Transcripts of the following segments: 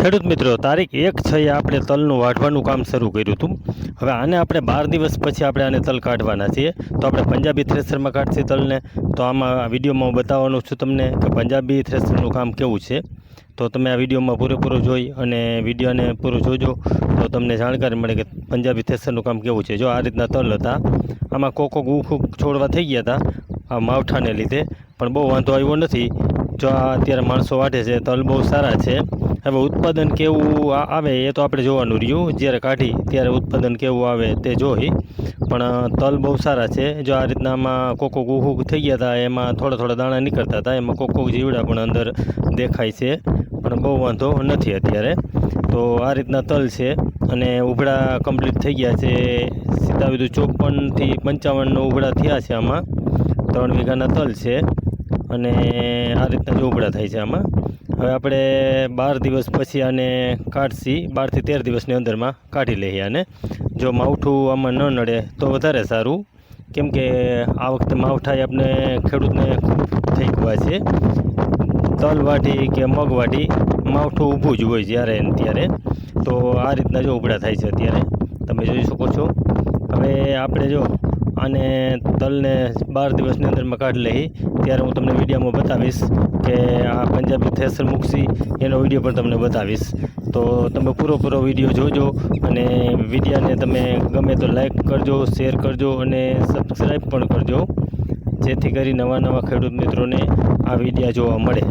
ખેડૂત મિત્રો, તારીખ 1/6 આપણે તલનું વાઢવાનું કામ શરૂ કર્યું હતું. હવે આને આપણે 12 દિવસ પછી આપણે આને તલ કાઢવાના છીએ. તો આપણે પંજાબી થ્રેશરમાં કાઢીએ તલને. તો આમાં આ વિડીયોમાં હું બતાવવાનો છું તમને કે પંજાબી થ્રેશરનું કામ કેવું છે. તો તમે આ વિડીયોમાં પૂરેપૂરો જોઈ અને વિડીયોને પૂરો જોજો તો તમને જાણકારી મળે કે પંજાબી થ્રેશરનું કામ કેવું છે. જો આ રીતના તલ હતા, આમાં કોકો ગુખું છોડવા થઈ ગયા હતા આ માવઠાને લીધે, પણ બહુ વાંધો આવ્યો નથી. જો આ અત્યારે માણસો વાઢે છે, તલ બહુ સારા છે. હવે ઉત્પાદન કેવું આવે એ તો આપણે જોવાનું રહ્યું, જ્યારે કાઢી ત્યારે ઉત્પાદન કેવું આવે તે જોઈ. પણ તલ બહુ સારા છે. જો આ રીતના આમાં કોકો ગુહુક થઈ ગયા હતા, એમાં થોડા થોડા દાણા નીકળતા હતા, એમાં કોકો જીવડા પણ અંદર દેખાય છે, પણ બહુ વાંધો નથી અત્યારે. તો આ રીતના તલ છે અને ઉભળા કમ્પ્લીટ થઈ ગયા છે. સીધા વિધું 54 થી 55 ઉભળા થયા છે. આમાં 3 વીઘાના તલ છે અને આ રીતના જો ઉભળા થાય છે આમાં. હવે આપણે 12 દિવસ પછી આને કાઢશી. 12 થી 13 દિવસની અંદરમાં કાઢી લઈએ આને. જો માવઠું આમાં ન નડે તો વધારે સારું, કેમ કે આ વખતે માવઠાએ આપણે ખેડૂતને ખૂબ થઈ ગયા છે. તલ વાઢી કે મગ વાઢી માવઠું ઊભું જ હોય જ્યારે ને ત્યારે. તો આ રીતના જો ઉભળા થાય છે અત્યારે, તમે જોઈ શકો છો. હવે આપણે જો આને તલને 12 દિવસની અંદરમાં કાઢી લઈ ત્યારે હું તમને વિડીયોમાં બતાવીશ કે આ પંજાબી થ્રેશર મૂકશી, એનો વિડીયો પણ તમને બતાવીશ. તો તમે પૂરો વિડીયો જોજો અને વિડીયોને તમે ગમે તો લાઈક કરજો, શેર કરજો અને સબસ્ક્રાઈબ પણ કરજો, જેથી કરી નવા ખેડૂત મિત્રોને આ વિડીયો જોવા મળે.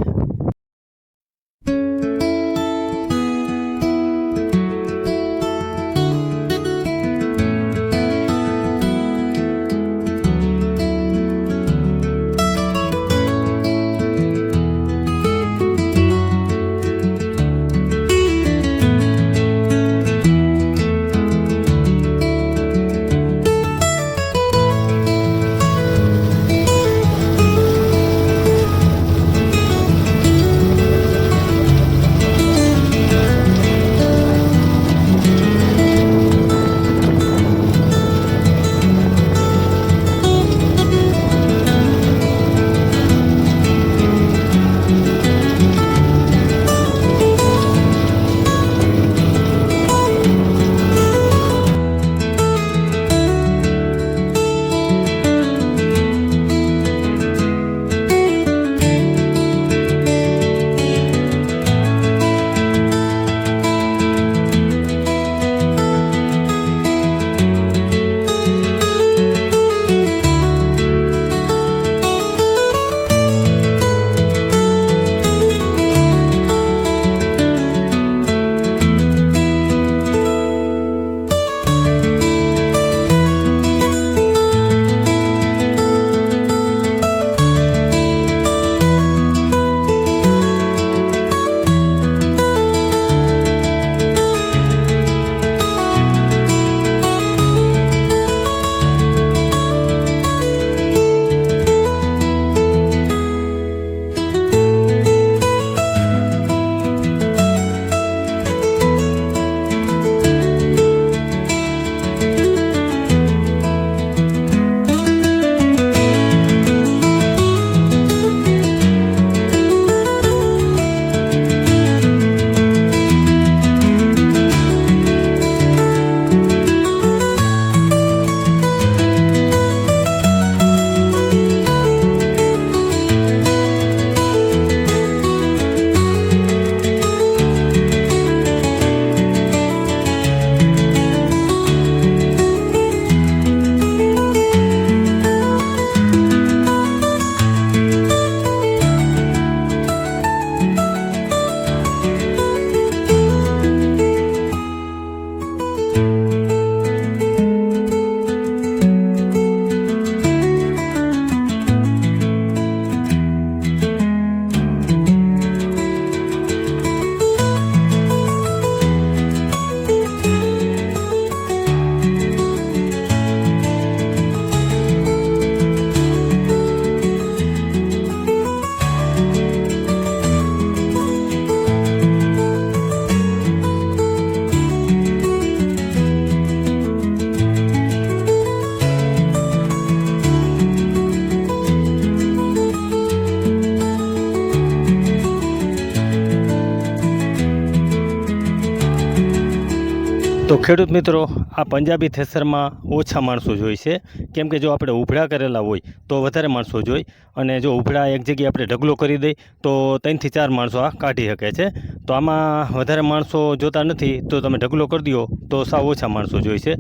તો ખેડૂત મિત્રો, આ પંજાબી થ્રેસરમાં ઓછા માણસો જોઈએ છે, કેમ કે જો આપણે ઉભળા કરેલા હોય તો વધારે માણસો જોઈએ, અને જો ઉભળા એક જગ્યાએ આપણે ઢગલો કરી દઈએ તો 3 થી 4 માણસો આ કાઢી શકે છે. તો આમાં વધારે માણસો જોતા નથી, તો તમે ઢગલો કરી દો તો સાવ ઓછા માણસો જોઈએ છે.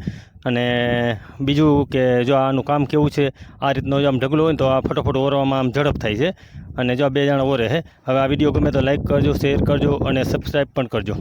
અને બીજું કે જો આનું કામ કેવું છે, આ રીતનો જો આમ ઢગલો હોય ને તો આ ફટોફટ ઓરવામાં આમ ઝડપ થાય છે. અને જો આ 2 જણા ઓરે છે. હવે આ વિડીયો ગમે તો લાઈક કરજો, શેર કરજો અને સબસ્ક્રાઈબ પણ કરજો.